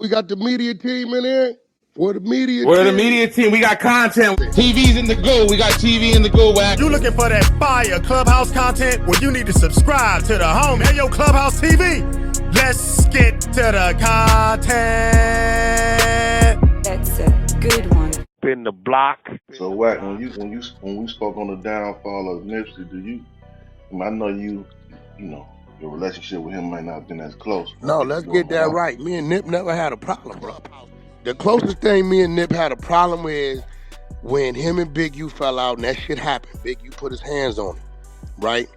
We got the media team in here. We're the media We're the team. media team. We got content. TV's in the go. We got TV in the go, Wack. You looking for that fire Clubhouse content? Well, you need to subscribe to the home. Hey, yo, Clubhouse TV. Let's get to the content. That's a good one. Spin the block. So Wack, when we spoke on the downfall of Nipsey, I know you know, your relationship with him might not have been as close. No, let's get that right. Me and Nip never had a problem, bro. The closest thing me and Nip had a problem with is when him and Big U fell out and that shit happened. Big U put his hands on him, right?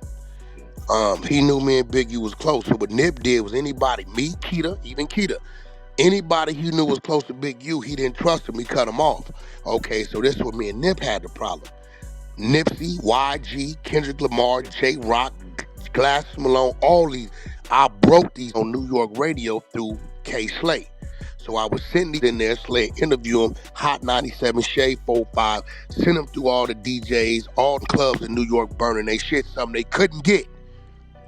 He knew me and Big U was close. So what Nip did was anybody, me, Keita, even Keita, anybody he knew was close to Big U, he didn't trust him, he cut him off. Okay, so this is what me and Nip had the problem. Nipsey, YG, Kendrick Lamar, J Rock, Glasses Malone, all these, I broke these on New York radio through K Slay. So I was sitting in there, Slay, interview him, Hot 97, Shade 45, send him through all the DJs, all the clubs in New York burning they shit, something they couldn't get.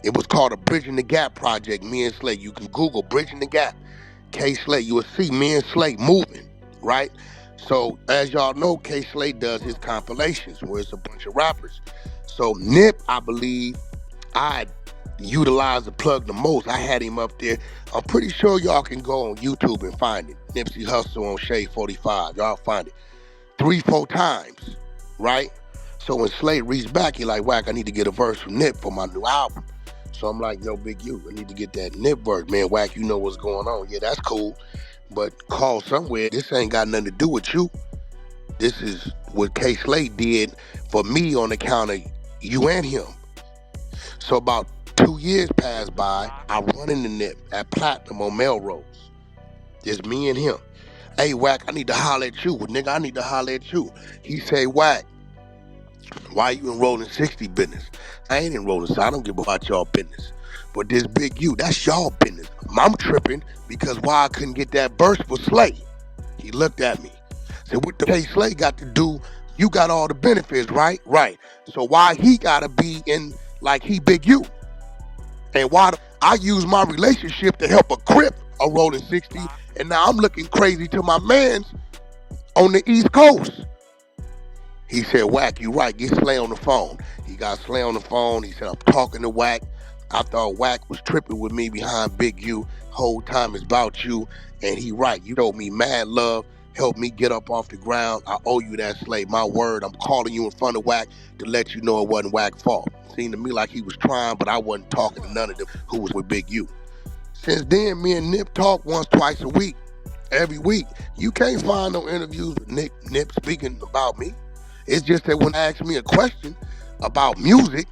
It was called a Bridging the Gap project, me and Slay. You can Google Bridging the Gap, K Slay. You will see me and Slay moving, right? So as y'all know, K Slay does his compilations where it's a bunch of rappers. So Nip, I believe, I utilized the plug the most. I had him up there. I'm pretty sure y'all can go on YouTube and find it. Nipsey Hussle on Shade 45. Y'all find it 3-4 times, right? So when Slade reached back, he like, Wack, I need to get a verse from Nip for my new album. So I'm like, yo, Big U, I need to get that Nip verse. Man, Wack, you know what's going on. Yeah, that's cool. But call somewhere. This ain't got nothing to do with you. This is what K Slade did for me on account of you and him. So about 2 years passed by, I run into Nip at Platinum on Melrose. Just me and him. Hey, Wack, I need to holler at you. Well, nigga, I need to holler at you. He say, Wack, why you in Rolling 60 business? I ain't in Rolling, so I don't give about y'all business. But this Big U, that's y'all business. I'm tripping because why I couldn't get that verse for Slay. He looked at me. Said, what the K Slay got to do? You got all the benefits, right? Right. So why he gotta be in like he Big U? And why I use my relationship to help a Crip, a Rolling 60, and now I'm looking crazy to my mans on the East Coast. He said, Wack, you right, get Slay on the phone. He got Slay on the phone. He said, I'm talking to Wack. I thought Wack was tripping with me behind Big U. Whole time is about you. And he right, you showed me mad love, helped me get up off the ground. I owe you that, Slay. My word, I'm calling you in front of Wack to let you know it wasn't Wack's fault. Seemed to me like he was trying, but I wasn't talking to none of them who was with Big U. Since then, me and Nip talk once, twice a week, every week. You can't find no interviews with Nip speaking about me. It's just that when they ask me a question about music,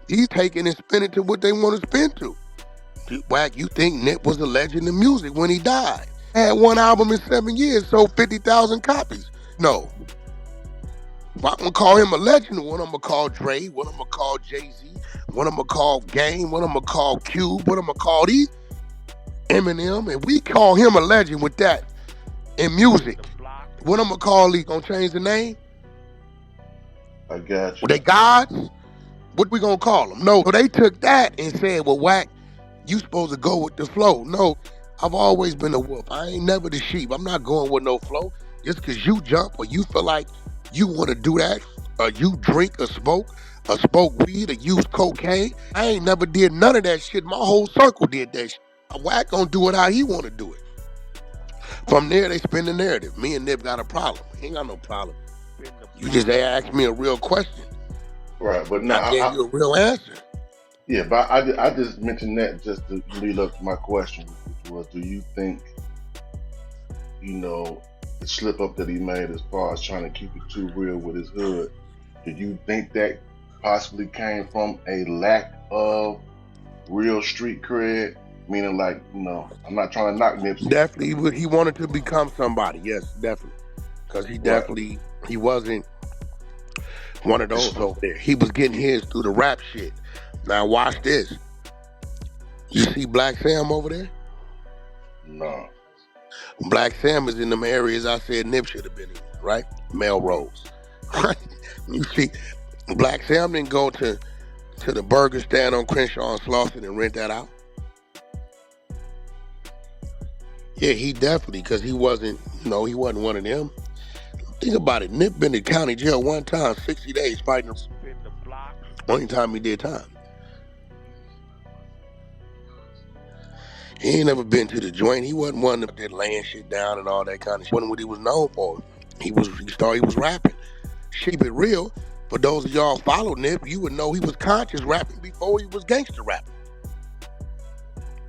he's taking and spinning to what they want to spin to. Wack, you think Nip was a legend in music when he died? Had one album in 7 years, sold 50,000 copies. No. If I'm going to call him a legend, one I'm going to call Dre, one I'm going to call Jay-Z, one I'm going to call Game, one I'm going to call Cube, one I'm going to call these, Eminem, and we call him a legend with that in music. What I'm going to call these, going to change the name? I got you. Were they gods? What we gonna call them? No, they took that and said, well, Wack, you supposed to go with the flow. No, I've always been a wolf. I ain't never the sheep. I'm not going with no flow. Just because you jump or you feel like you want to do that, or you drink or smoke weed or use cocaine, I ain't never did none of that shit. My whole circle did that shit. Wack gonna do it how he want to do it. From there, they spin the narrative. Me and Nip got a problem. He ain't got no problem. You just asked me a real question. Right, but now I gave you a real answer. Yeah, but I just mentioned that just to lead up to my question, which was, do you think, you know, the slip up that he made as far as trying to keep it too real with his hood, do you think that possibly came from a lack of real street cred? Meaning, like, you know, I'm not trying to knock Nipsey. Definitely, he wanted to become somebody. Yes, definitely, because he definitely he wasn't one of those over there. He was getting his through the rap shit. Now watch this. You see Black Sam over there? No. Black Sam is in them areas I said Nip should have been in, right? Melrose. Right? You see, Black Sam didn't go to the burger stand on Crenshaw and Slauson and rent that out. Yeah, he definitely, because he wasn't, he wasn't one of them. Think about it. Nip been in county jail one time, 60 days fighting him. Only time he did time. He ain't never been to the joint. He wasn't one that did laying shit down and all that kind of shit. Wasn't what he was known for. He was rapping. Keep it real. For those of y'all follow Nip, you would know he was conscious rapping before he was gangster rapping.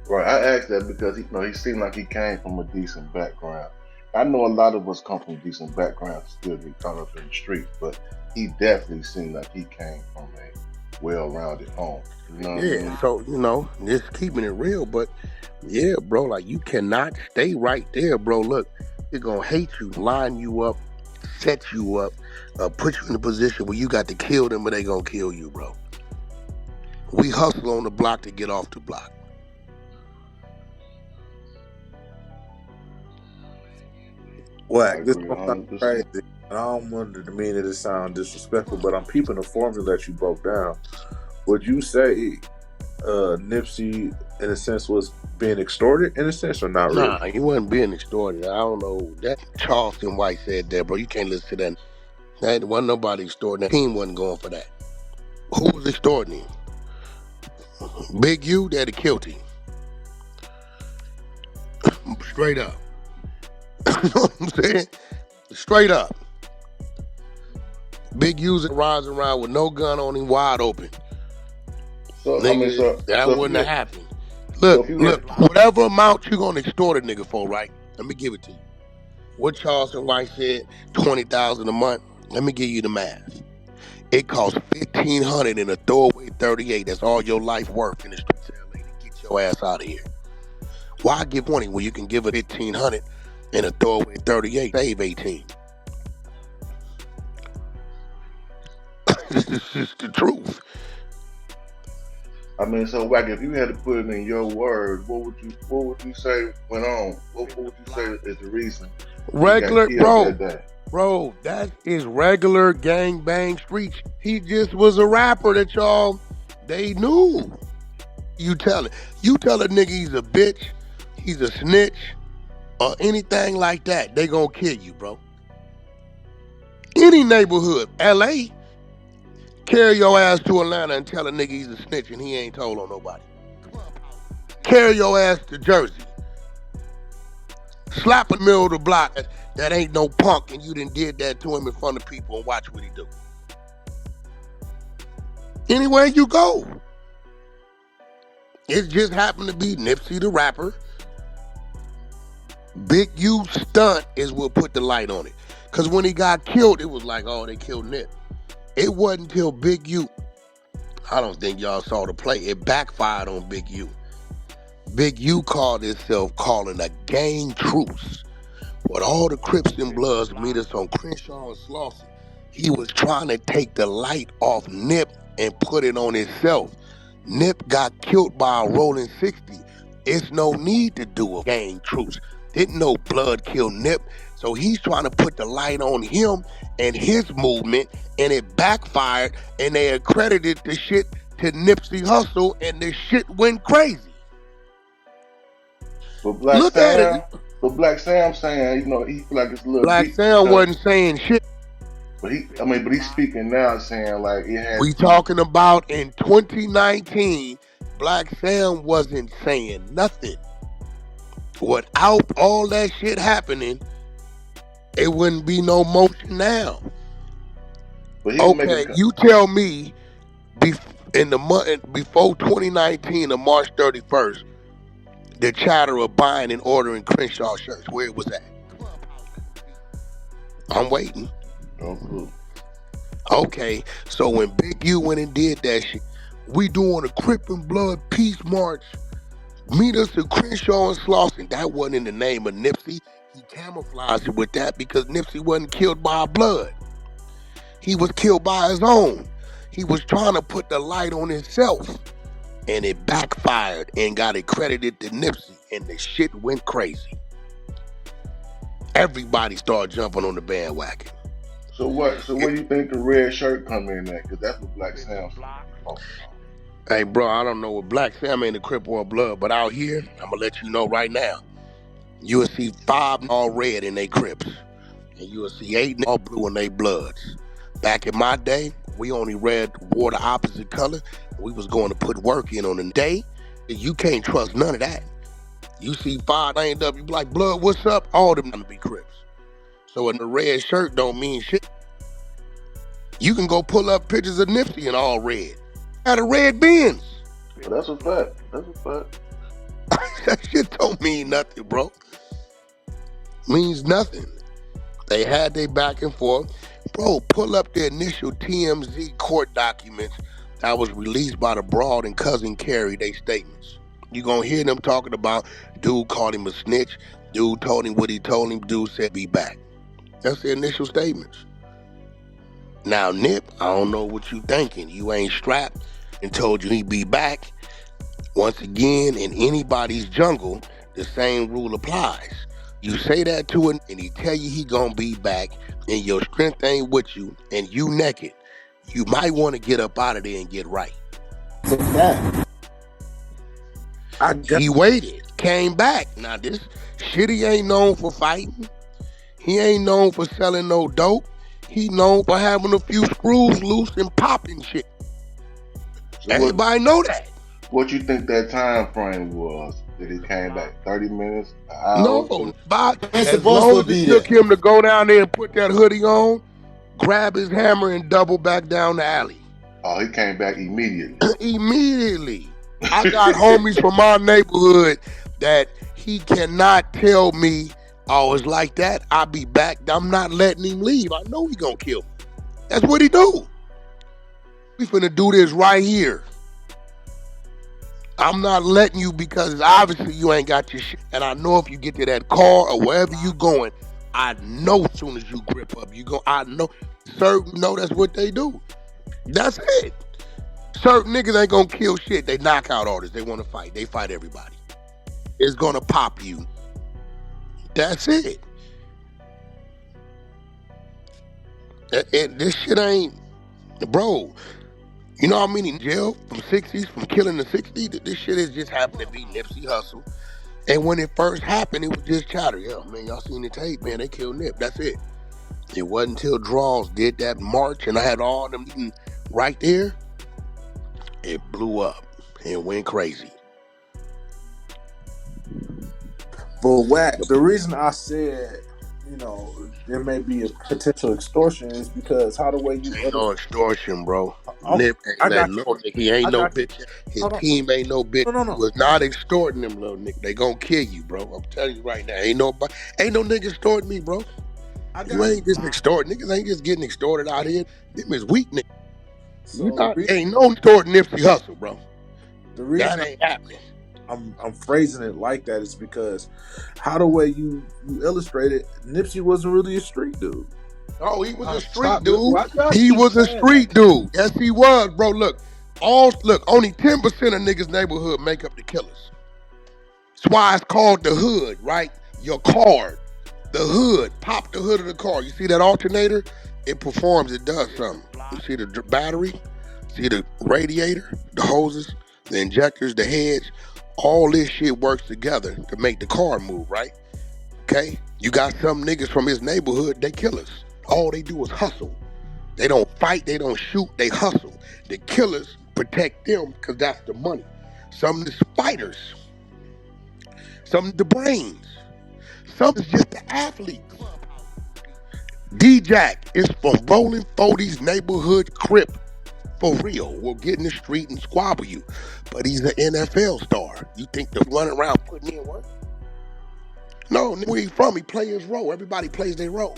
Right, I asked that because he seemed like he came from a decent background. I know a lot of us come from decent backgrounds still get caught up in the streets, but he definitely seemed like he came from a well-rounded home. You know what I mean? So, just keeping it real, but yeah, bro, like you cannot stay right there, bro. Look, they're gonna hate you, line you up, set you up, put you in a position where you got to kill them, but they gonna kill you, bro. We hustle on the block to get off the block. Wack, this one sound crazy. And I don't want to mean it to sound disrespectful, but I'm peeping the formula that you broke down. Would you say Nipsey, in a sense, was being extorted, in a sense, or not really? Nah, he wasn't being extorted. I don't know. That Charleston White said that, bro. You can't listen to that. That wasn't nobody extorting. That team wasn't going for that. Who was extorting him? Big U, that'd have killed him. Straight up. You know what I'm saying? Straight up. Big U's riding around with no gun on him, wide open. So, nigga, that wouldn't have happened. Look, whatever amount you gonna extort a nigga for, right? Let me give it to you. What Charleston White said, $20,000 a month. Let me give you the math. It costs $1,500 in a throwaway 38. That's all your life worth in the streets of LA to get your ass out of here. Why give 20 when you can give it $1,500 in a throwaway 38? Save 18. This is just the truth. I mean, so Wack, if you had to put it in your words, what would you say went on? What would you say is the reason? Regular, bro, that is regular gang bang streets. He just was a rapper that they knew. You tell a nigga he's a bitch, he's a snitch, or anything like that, they gonna kill you, bro. Any neighborhood, LA, carry your ass to Atlanta and tell a nigga he's a snitch and he ain't told on nobody. Carry your ass to Jersey. Slap in the middle of the block that ain't no punk and you done did that to him in front of people and watch what he do. Anywhere you go. It just happened to be Nipsey the rapper. Big U stunt is what put the light on it. Because when he got killed, it was like, oh, they killed Nip. It wasn't until Big U, I don't think y'all saw the play, it backfired on Big U. Big U called himself calling a gang truce. With all the Crips and Bloods meet us on Crenshaw and Slauson, he was trying to take the light off Nip and put it on himself. Nip got killed by a rolling 60. It's no need to do a gang truce. Didn't no blood kill Nip. So he's trying to put the light on him and his movement, and it backfired, and they accredited the shit to Nipsey Hussle, and the shit went crazy. But Black Sam saying, he feel like it's a little Black Sam wasn't saying shit. But he's speaking now saying like it has. We talking about in 2019, Black Sam wasn't saying nothing. Without all that shit happening, it wouldn't be no motion now. Okay, you tell me in the month before 2019 on March 31st, the chatter of buying and ordering Crenshaw shirts, where it was at. I'm waiting. Okay, so when Big U went and did that shit, we doing a Crip and Blood peace march. Meet us at Crenshaw and Slauson. That wasn't in the name of Nipsey. He camouflaged it with that because Nipsey wasn't killed by blood. He was killed by his own. He was trying to put the light on himself. And it backfired and got accredited to Nipsey. And the shit went crazy. Everybody started jumping on the bandwagon. So where do you think the red shirt come in at? Because that's what Black Sam's talking. Hey, bro, I don't know what Black Sam ain't a Crip or a Blood, but out here, I'm going to let you know right now. You will see 5 all red in they Crips. And you will see 8 all blue in they Bloods. Back in my day, we only wore the opposite color. We was going to put work in on the day. You can't trust none of that. You see 5 lined up, you be like, Blood, what's up? All them gonna be Crips. So in the red shirt don't mean shit. You can go pull up pictures of Nipsey in all red. Had a red Benz. Well, that's a fact. That's a fact. That shit don't mean nothing, bro. Means nothing. They had their back and forth. Bro, pull up the initial TMZ court documents that was released by the Broad and Cousin Carrie, they statements. You gonna hear them talking about dude called him a snitch, dude told him what he told him, dude said be back. That's the initial statements. Now, Nip, I don't know what you thinking. You ain't strapped and told you he'd be back. Once again, in anybody's jungle, the same rule applies. You say that to him and he tell you he gonna be back and your strength ain't with you and you naked. You might want to get up out of there and get right. He waited, came back. Now this shit, he ain't known for fighting. He ain't known for selling no dope. He known for having a few screws loose and popping shit. So everybody know that. What you think that time frame was that he came back? 30 minutes? An hour? No, as long as it took him to go down there and put that hoodie on, grab his hammer and double back down the alley. Oh, he came back immediately. Immediately. I got homies from my neighborhood that he cannot tell me, oh, it's like that, I'll be back. I'm not letting him leave. I know he gonna kill me. That's what he do. We finna do this right here. I'm not letting you because obviously you ain't got your shit. And I know if you get to that car or wherever you going, I know as soon as you grip up, I know. Certain know that's what they do. That's it. Certain niggas ain't gonna kill shit. They knock out artists. They wanna fight. They fight everybody. It's gonna pop you. That's it. This shit ain't, bro. You know how many in jail from 60s, from killing the 60s? This shit is just happened to be Nipsey Hussle. And when it first happened, it was just chatter. Yo, man, y'all seen the tape, man, they killed Nip. That's it. It wasn't until Draws did that march and I had all them right there, it blew up and went crazy. But Wack, the reason I said, you know, there may be a potential extortion is because how the way you ain't no extortion, bro. Okay, Nip, he ain't no bitch. His team ain't no bitch. No. He was not extorting them little niggas. They gonna kill you, bro. I'm telling you right now. Ain't no nigga extorting me, bro. You ain't just extorting. Niggas ain't just getting extorted out here. Them is weak niggas. So ain't no extorting Nipsey Hussle, bro. The reason that ain't happening. I'm phrasing it like that is because how the way you illustrated, Nipsey wasn't really a street dude. Oh, he was a street dude. He was a street dude. Yes, he was, bro. Look, only 10% of niggas' neighborhood make up the killers. That's why it's called the hood, right? Your card. The hood. Pop the hood of the car. You see that alternator? It performs, it does something. You see the battery? See the radiator? The hoses? The injectors? The heads? All this shit works together to make the car move, right? Okay? You got some niggas from his neighborhood, they killers. All they do is hustle. They don't fight, they don't shoot, they hustle. The killers protect them because that's the money. Some of the fighters. Some of the brains. Some is just the athletes. D-Jack is from Rolling 40's neighborhood Crip. For real, will get in the street and squabble you. But he's an NFL star. You think they're running around putting in work? No, where he from, he play his role. Everybody plays their role.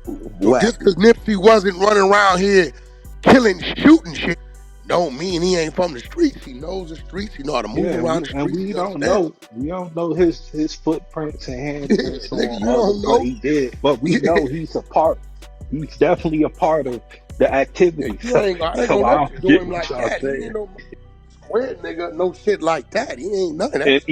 So just because Nipsey wasn't running around here killing, shooting shit, don't mean he ain't from the streets. He knows the streets. He know how to move around the streets. And we don't know his footprints and handprints on what he did, but we know he's definitely a part of the activity. I ain't gonna do him like that. He ain't no square nigga, no shit like that. He ain't none of that. And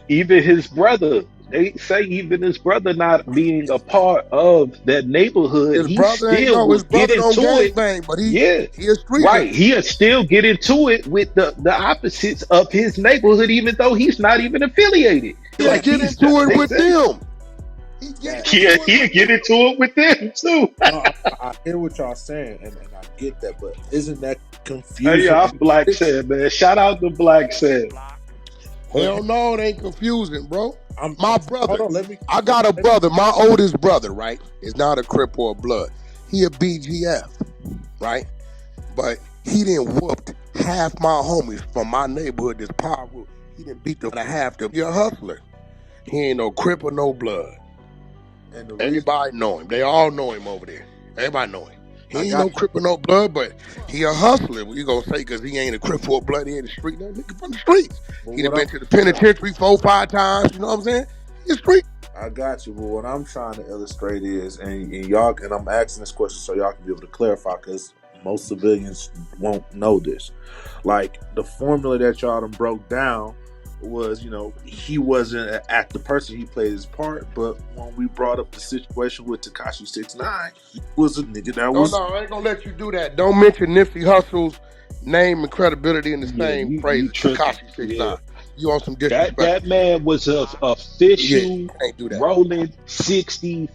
even his brother, they say even his brother not being a part of that neighborhood, he still will get into it. But he a street right. He'll still get into it with the opposites of his neighborhood, even though he's not even affiliated. He'll get into it with them. He'll get into it with them too. No, I hear what y'all saying, and I get that, but isn't that confusing? Hey, I'm Black said, man. Shout out to Black said. Hell no, it ain't confusing, bro. My brother, Hold on, I got a brother, my oldest brother, right? Is not a Crip or a Blood. He a BGF, right? But he done whooped half my homies from my neighborhood, this power group. He done beat them to half them. He a hustler. He ain't no Crip or no Blood. And Everybody know him. They all know him over there. Everybody know him. He ain't no Crip or no Blood, but he a hustler. What you gonna say? Because he ain't a Crip or a Blood. He ain't the street. That nigga from the streets. He done been to the penitentiary 4-5 times. You know what I'm saying? He's street. I got you, but what I'm trying to illustrate is, and y'all, and I'm asking this question so y'all can be able to clarify, because most civilians won't know this. Like, the formula that y'all done broke down was, he wasn't an active person, he played his part, but when we brought up the situation with Tekashi 6ix9ine, he was a nigga that was... No, I ain't gonna let you do that. Don't mention Nipsey Hussle's name and credibility in the same phrase as Tekashi 6ix9ine. Yeah. You on some disrespect. That man was a official rolling 60s.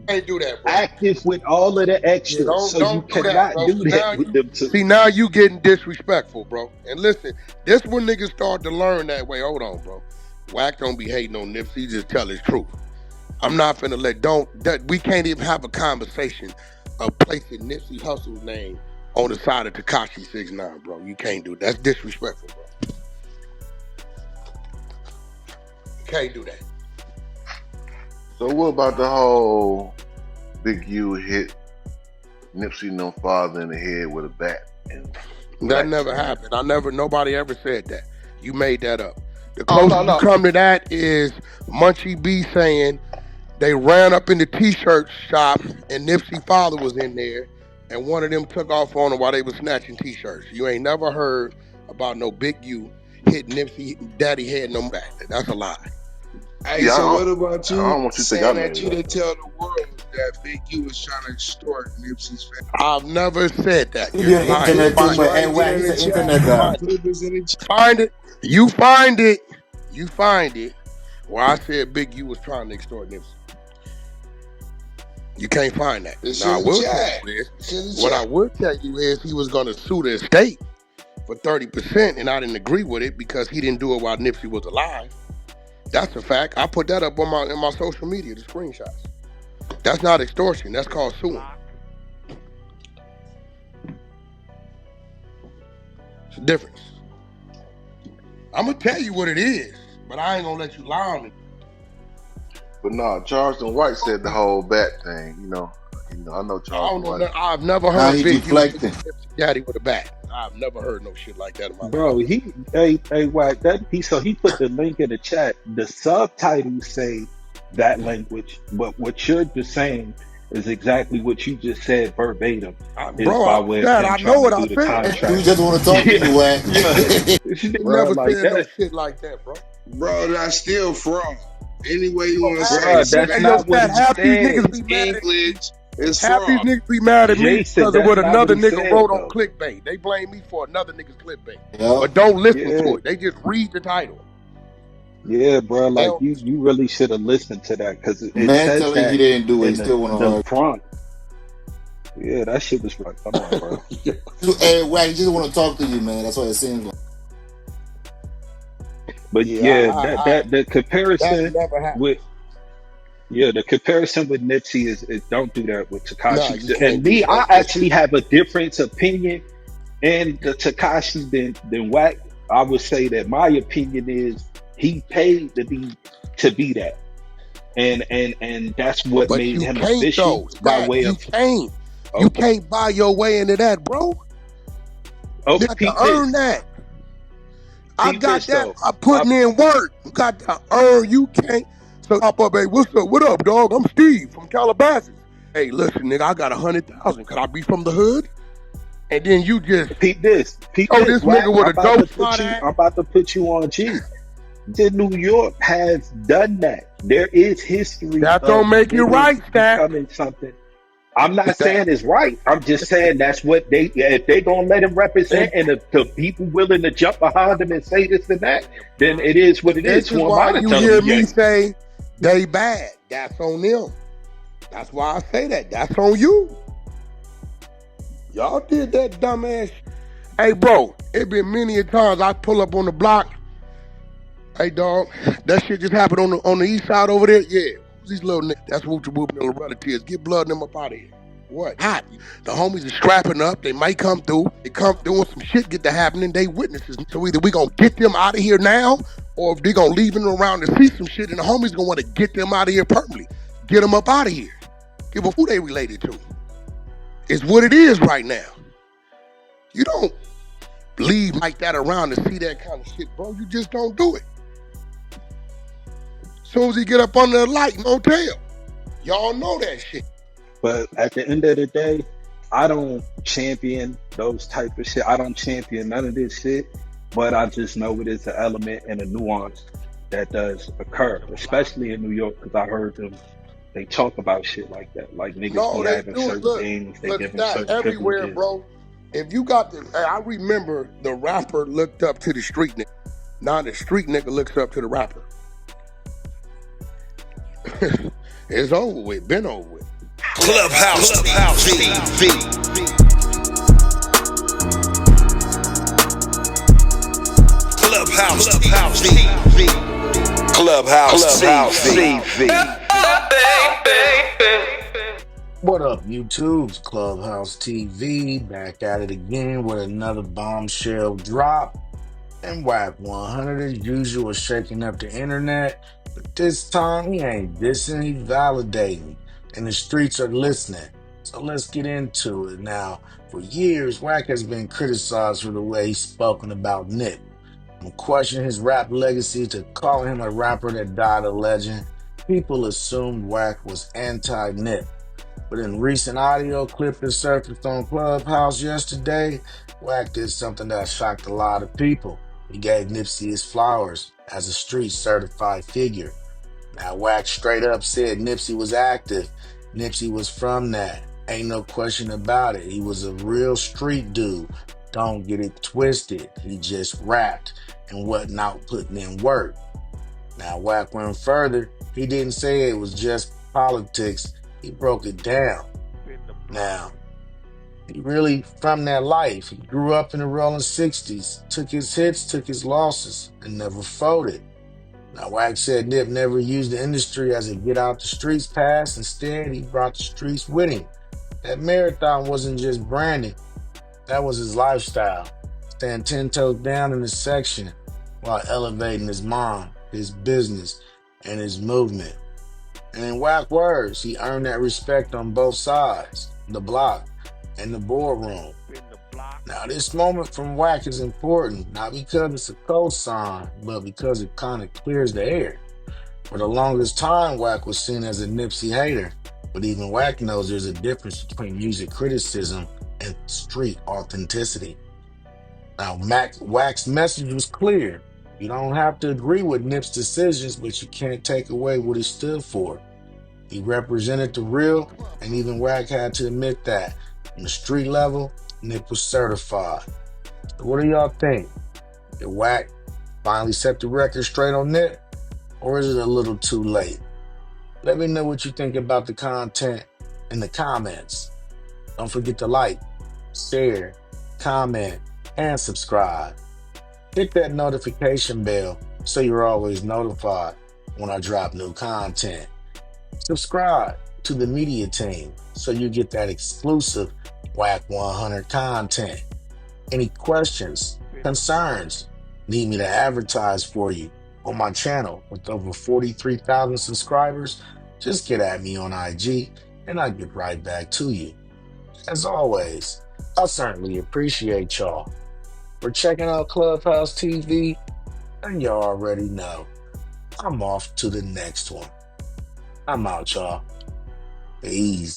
Can't do that, bro. Active with all of the extras. So you cannot do that with them two. See, now you getting disrespectful, bro. And listen, this when niggas start to learn that way. Hold on, bro. Wack don't be hating on Nipsey, he just tell his truth. I'm not finna we can't even have a conversation of placing Nipsey Hussle's name on the side of Tekashi 6ix9ine, bro. You can't do that. That's disrespectful, bro. Can't do that. So what about the whole Big U hit Nipsey no father in the head with a bat? That never happened. Nobody ever said that. You made that up. The closest you come to that is Munchie B saying they ran up in the t-shirt shop and Nipsey's father was in there and one of them took off on him while they was snatching t-shirts. You ain't never heard about no Big U hitting Nipsey daddy head no back. That's a lie. Hey, so what about you? I don't want you to saying that you didn't tell the world that Big U was trying to extort Nipsey's family? I've never said that. You're an internet dude, but hey, Wack, he's an internet guy. Find it. You find it. You find it. Where I said Big U was trying to extort Nipsey. You can't find that. Now, I will tell you is he was going to sue the estate for 30%, and I didn't agree with it because he didn't do it while Nipsey was alive. That's a fact. I put that up on in my social media, the screenshots. That's not extortion. That's called suing. It's a difference. I'm going to tell you what it is, but I ain't going to let you lie on it. But no, Charleston White said the whole bat thing, I know Charleston White. I've never heard Big U daddy with a bat. I've never heard no shit like that in my life. Bro, Wack, he put the link in the chat. The subtitles say that language, but what you're just saying is exactly what you just said verbatim. Bro, I know what I said. You just want to talk to you, Wack. She never said no shit like that, bro. Bro, that's still fraud. Any way you want to say it. That's not what half these niggas be English. It's half these niggas be mad at me because of what another nigga wrote on clickbait. They blame me for another nigga's clickbait. But don't listen to it. They just read the title. Yeah, bro. Like you really should have listened to that because it man says telling that he didn't do it. He still want to front. Yeah, that shit was right. Come on, bro. Hey, Wack, he just want to talk to you, man. That's what it seems like. But the comparison with the comparison with Nipsey is don't do that with Tekashi. And me, I actually have a different opinion in the Tekashi than Wack. I would say that my opinion is he paid to be that, and that's what made him official by way of. You can't buy your way into that, bro. Oh, you got to earn that. I got that. I'm putting in work. You got to earn. You can't. So pop up, hey, what's up? What up, dog? I'm Steve from Calabasas. Hey, listen, nigga, I got 100,000. Could I be from the hood? And then you just peep this. This nigga with a dope spot. I'm about to put you on G. New York has done that. There is history. That don't make it right, Stat. Becoming something. I'm not saying it's right. I'm just saying that's what they, if they gonna let him represent, and the people willing to jump behind him and say this and that, then it is what it is. This is Who am I why to you tell him hear he me ain't? say they bad. That's on them. That's why I say that. That's on you. Y'all did that dumbass. Hey, bro, it been many a times I pull up on the block. Hey, dog, that shit just happened on the east side over there. Yeah, these little niggas. That's whoop whoop little relatives. Get blood them up out of here. What? Hot. The homies are strapping up. They might come through. They come through and some shit get to happening. They witnesses. So either we gonna get them out of here now, or if they gonna leave them around to see some shit, and the homies gonna want to get them out of here permanently. Get them up out of here. Give a who they related to. It's what it is right now. You don't leave like that around to see that kind of shit, bro. You just don't do it. Soon as he get up under the light, no tell. Y'all know that shit. But at the end of the day, I don't champion those type of shit. I don't champion none of this shit. But I just know it is an element and a nuance that does occur, especially in New York, because I heard them. They talk about shit like that, like niggas be having certain things, they giving certain everywhere, privileges. bro. If you got the, I remember the rapper looked up to the street nigga. Now the street nigga looks up to the rapper. It's over with, been over with. Clubhouse TV. Clubhouse TV. What up, YouTube's Clubhouse TV? Back at it again with another bombshell drop. And Wack 100 as usual is shaking up the internet. But this time he ain't dissing, he validating. And the streets are listening. So let's get into it. Now, for years, Wack has been criticized for the way he's spoken about Nip. From questioning his rap legacy to calling him a rapper that died a legend, people assumed Wack was anti-Nip. But in recent audio clip that surfaced on Clubhouse yesterday, Wack did something that shocked a lot of people. He gave Nipsey his flowers as a street certified figure. Now, Wack straight up said Nipsey was active. Nipsey was from that. Ain't no question about it. He was a real street dude. Don't get it twisted. He just rapped and wasn't out putting in work. Now, Wack went further. He didn't say it was just politics. He broke it down. Now, he really from that life. He grew up in the rolling 60s, took his hits, took his losses, and never folded. Now, Wack said Nip never used the industry as a get out the streets pass. Instead, he brought the streets with him. That marathon wasn't just branding. That was his lifestyle. Stand 10 toes down in the section while elevating his mind, his business, and his movement. And in Wack words, he earned that respect on both sides, the block and the boardroom. Now, this moment from Wack is important, not because it's a cosign, but because it kind of clears the air. For the longest time, Wack was seen as a Nipsey hater, but even Wack knows there's a difference between music criticism and street authenticity. Now, Wack's message was clear. You don't have to agree with Nip's decisions, but you can't take away what he stood for. He represented the real, and even Wack had to admit that. On the street level, Nip was certified. So what do y'all think? Did Wack finally set the record straight on Nip, or is it a little too late? Let me know what you think about the content in the comments. Don't forget to like, share, comment, and subscribe. Hit that notification bell so you're always notified when I drop new content. Subscribe to the media team so you get that exclusive Wack 100 content. Any questions, concerns, need me to advertise for you on my channel with over 43,000 subscribers, just get at me on IG and I'll get right back to you. As always, I certainly appreciate y'all for checking out Clubhouse TV, and y'all already know I'm off to the next one. I'm out, y'all. Peace.